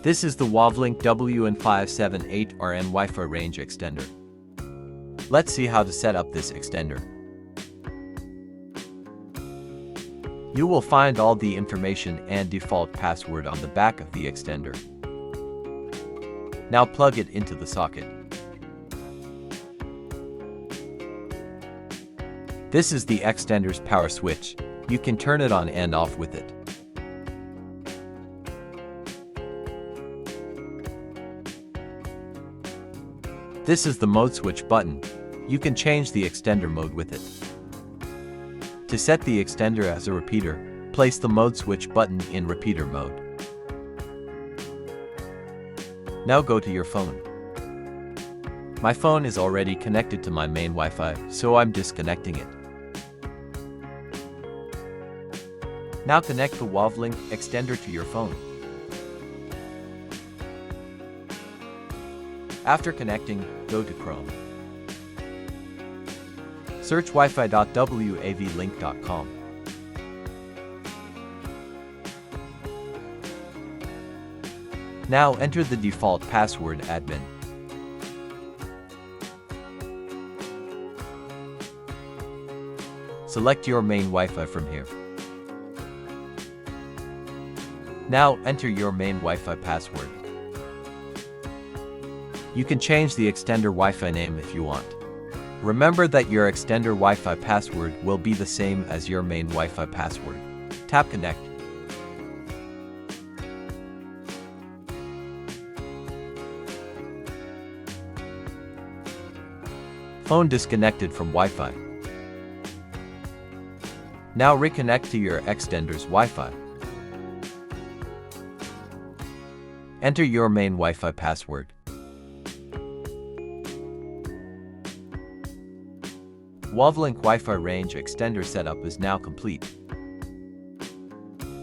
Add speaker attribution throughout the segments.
Speaker 1: This is the Wavlink WN578R2 Wi-Fi range extender. Let's see how to set up this extender. You will find all the information and default password on the back of the extender. Now plug it into the socket. This is the extender's power switch. You can turn it on and off with it. This is the mode switch button. You can change the extender mode with it. To set the extender as a repeater, place the mode switch button in repeater mode. Now go to your phone. My phone is already connected to my main Wi-Fi, so I'm disconnecting it. Now connect the Wavlink extender to your phone. After connecting, go to Chrome. Search wifi.wavlink.com. Now enter the default password admin. Select your main Wi-Fi from here. Now enter your main Wi-Fi password. You can change the extender Wi-Fi name if you want. Remember that your extender Wi-Fi password will be the same as your main Wi-Fi password. Tap Connect. Phone disconnected from Wi-Fi. Now reconnect to your extender's Wi-Fi. Enter your main Wi-Fi password. Wavlink Wi-Fi range extender setup is now complete.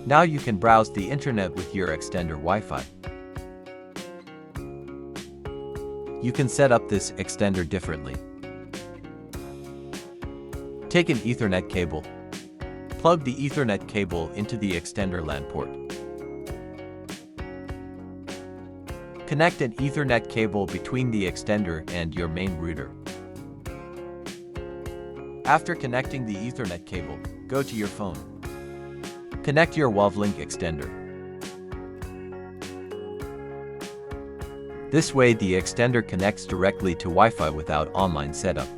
Speaker 1: Now you can browse the internet with your extender Wi-Fi. You can set up this extender differently. Take an Ethernet cable. Plug the Ethernet cable into the extender LAN port. Connect an Ethernet cable between the extender and your main router. After connecting the Ethernet cable, go to your phone. Connect your Wavlink extender. This way the extender connects directly to Wi-Fi without online setup.